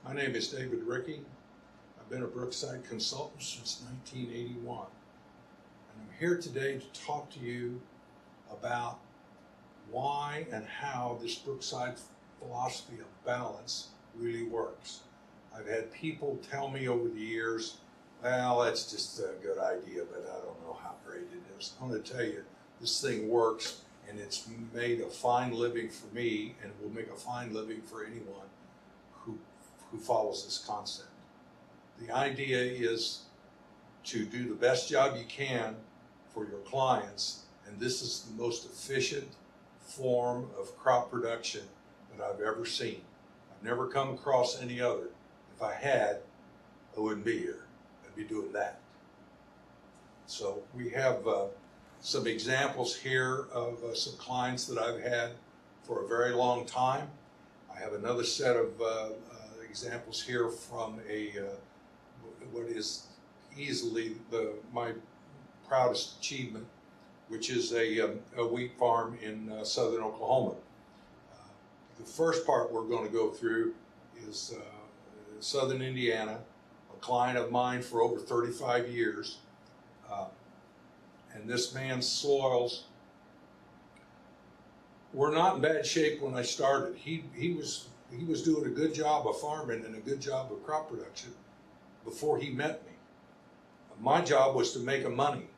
My name is David Ricke. I've been a Brookside consultant since 1981. And I'm here today to talk to you about why and how this Brookside philosophy of balance really works. I've had people tell me over the years, well, that's just a good idea, but I don't know how great it is. I'm going to tell you, this thing works, and it's made a fine living for me, and it will make a fine living for anyone who follows this concept. The idea is to do the best job you can for your clients, and this is the most efficient form of crop production that I've ever seen. I've never come across any other. If I had, I wouldn't be here. I'd be doing that. So we have some examples here of some clients that I've had for a very long time. I have another set of examples here from what is easily my proudest achievement, which is a wheat farm in southern Oklahoma. The first part we're going to go through is southern Indiana, a client of mine for over 35 years. And this man's soils were not in bad shape when I started. He was doing a good job of farming and a good job of crop production before he met me. My job was to make him money,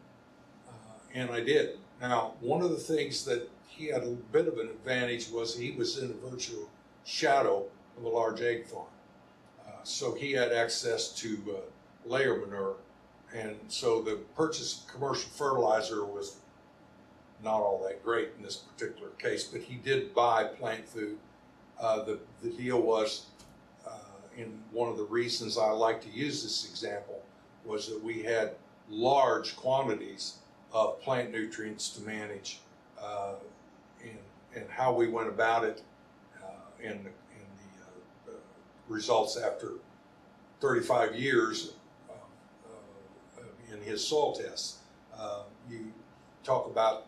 and I did. Now, one of the things that he had a bit of an advantage was he was in a virtual shadow of a large egg farm. So he had access to layer manure, and so the purchase of commercial fertilizer was not all that great in this particular case, but he did buy plant food. The deal was, and one of the reasons I like to use this example was that we had large quantities of plant nutrients to manage, and how we went about it, and the results after 35 years in his soil tests. You talk about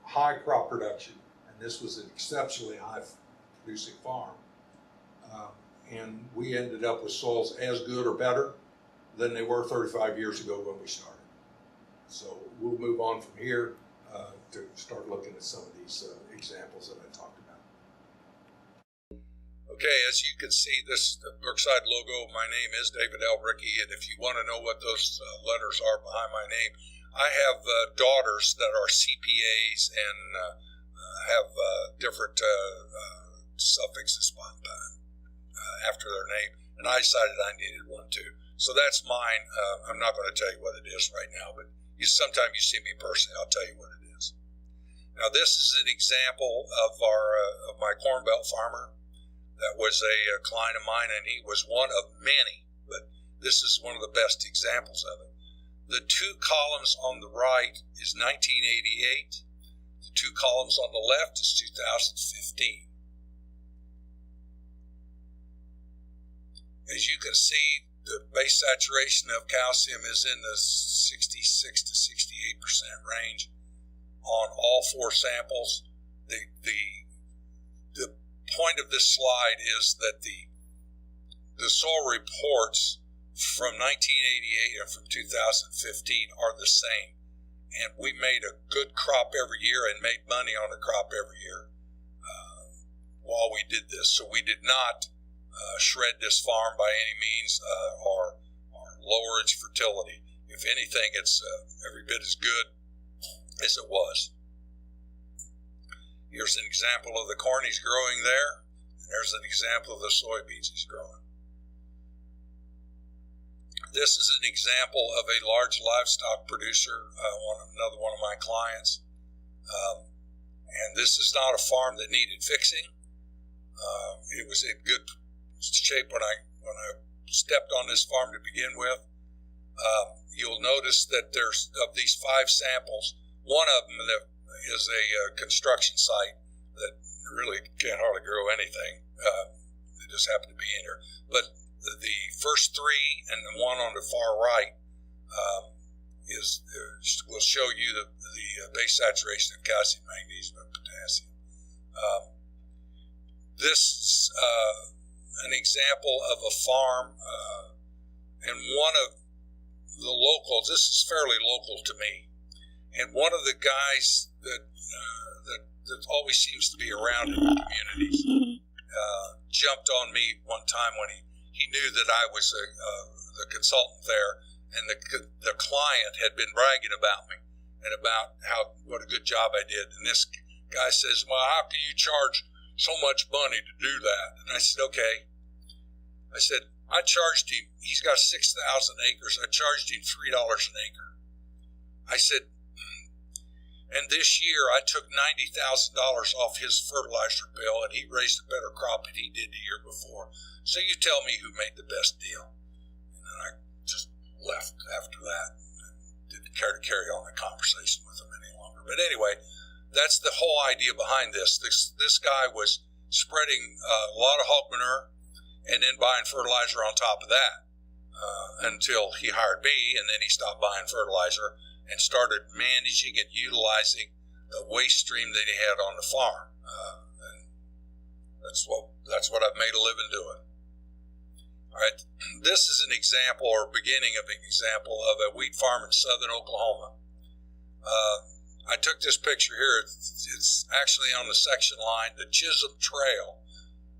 high crop production, and this was an exceptionally high producing farm. And we ended up with soils as good or better than they were 35 years ago when we started. So we'll move on from here to start looking at some of these examples that I talked about. Okay, as you can see, this the Brookside logo. My name is David L. Ricke, and if you want to know what those letters are behind my name, I have daughters that are CPAs and have different suffixes after their name, and I decided I needed one too. So that's mine. I'm not going to tell you what it is right now, but sometime you see me personally, I'll tell you what it is. Now, this is an example of of my Corn Belt farmer. That was a client of mine, and he was one of many, but this is one of the best examples of it. The two columns on the right is 1988. The two columns on the left is 2015. As you can see, the base saturation of calcium is in the 66 to 68% range on all four samples. The point of this slide is that the soil reports from 1988 and from 2015 are the same, and we made a good crop every year and made money on a crop every year while we did this. So we did not shred this farm by any means or lower its fertility. If anything, it's every bit as good as it was. Here's an example of the corn he's growing there, and there's an example of the soybeans he's growing. This is an example of a large livestock producer, another one of my clients. And this is not a farm that needed fixing. It was in good shape when I stepped on this farm to begin with. You'll notice that there's, of these 5 samples, one of them is a construction site that really can't hardly grow anything. They just happen to be in here. But the first 3 and the one on the far right will show you the base saturation of calcium, magnesium, and potassium. This an example of a farm, and one of the locals, this is fairly local to me, and one of the guys that always seems to be around in the communities jumped on me one time when he knew that I was the consultant there, and the client had been bragging about me and about what a good job I did. And this guy says, well, how can you charge so much money to do that? And I said, okay. I said, I charged him, he's got 6,000 acres. I charged him $3 an acre. I said, and this year I took $90,000 off his fertilizer bill, and he raised a better crop than he did the year before. So you tell me who made the best deal. And then I just left after that. Didn't care to carry on the conversation with him any longer. But anyway, that's the whole idea behind this. This guy was spreading a lot of hog manure and then buying fertilizer on top of that until he hired me, and then he stopped buying fertilizer and started managing and utilizing the waste stream that he had on the farm. And that's what I've made a living doing. All right, this is an example or beginning of an example of a wheat farm in southern Oklahoma. I took this picture here. It's actually on the section line. The Chisholm Trail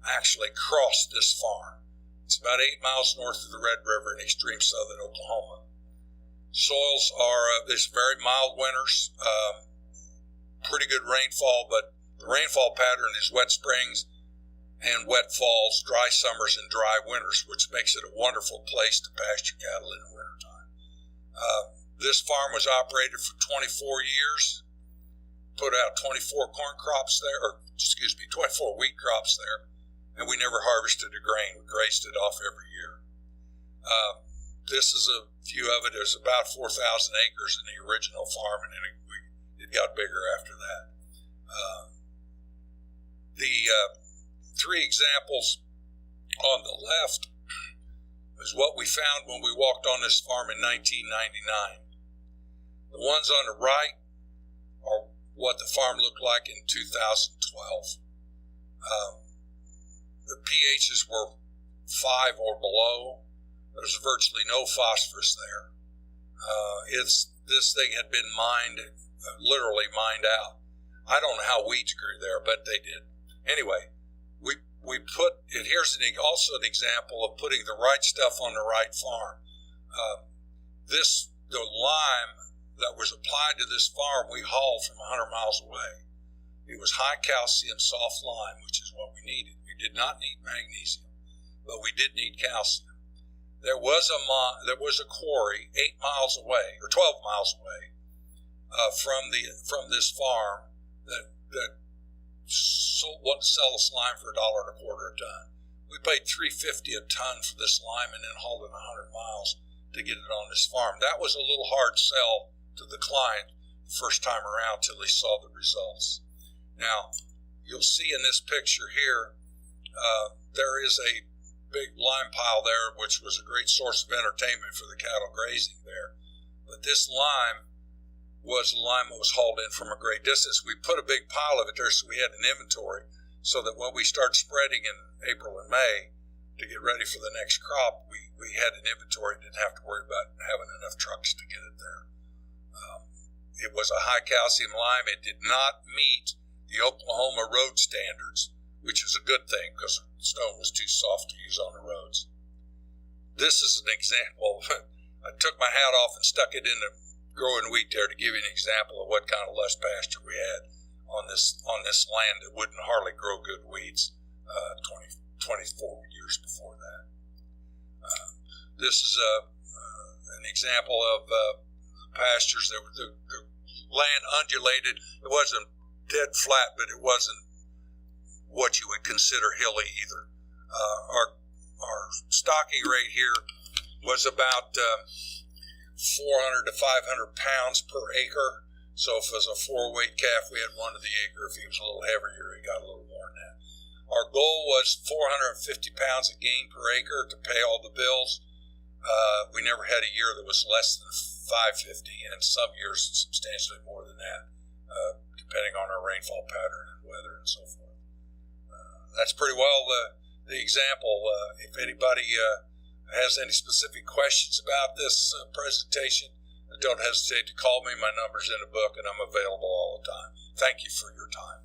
actually crossed this farm. It's about 8 miles north of the Red River in extreme southern Oklahoma. Soils are, there's very mild winters, pretty good rainfall, but the rainfall pattern is wet springs and wet falls, dry summers, and dry winters, which makes it a wonderful place to pasture cattle in the wintertime. This farm was operated for 24 years, put out 24 corn crops there, 24 wheat crops there, and we never harvested a grain. We grazed it off every year. This is a few of it. There's about 4,000 acres in the original farm, and then it got bigger after that. The three examples on the left is what we found when we walked on this farm in 1999. The ones on the right are what the farm looked like in 2012. The pHs were 5 or below. There's virtually no phosphorus there. This thing had been mined, literally mined out. I don't know how weeds grew there, but they did. Anyway, we put it. Here's also an example of putting the right stuff on the right farm. The lime that was applied to this farm, we hauled from 100 miles away. It was high calcium soft lime, which is what we needed. We did not need magnesium, but we did need calcium. There was a quarry 8 miles away, or 12 miles away, from this farm that wanted to sell us lime for $1.25 a ton. We paid $3.50 a ton for this lime and then hauled it 100 miles to get it on this farm. That was a little hard sell to the client the first time around till he saw the results. Now, you'll see in this picture here, there is a big lime pile there, which was a great source of entertainment for the cattle grazing there. But this lime was lime that was hauled in from a great distance. We put a big pile of it there so we had an inventory, so that when we start spreading in April and May to get ready for the next crop, we had an inventory, didn't have to worry about having enough trucks to get it there. It was a high calcium lime. It did not meet the Oklahoma road standards, which is a good thing because the stone was too soft to use on the roads. This is an example. I took my hat off and stuck it in the growing wheat there to give you an example of what kind of lush pasture we had on this land that wouldn't hardly grow good weeds 24 years before that. This is an example of pastures. The land undulated. It wasn't dead flat, but it wasn't what you would consider hilly either. Our stocking rate here was about 400 to 500 pounds per acre. So if it was a 4-weight calf, we had 1 to the acre. If he was a little heavier, he got a little more than that. Our goal was 450 pounds of gain per acre to pay all the bills. We never had a year that was less than 550, and some years substantially more than that, depending on our rainfall pattern and weather and so forth. That's pretty well the example. If anybody has any specific questions about this presentation, don't hesitate to call me. My number's in the book, and I'm available all the time. Thank you for your time.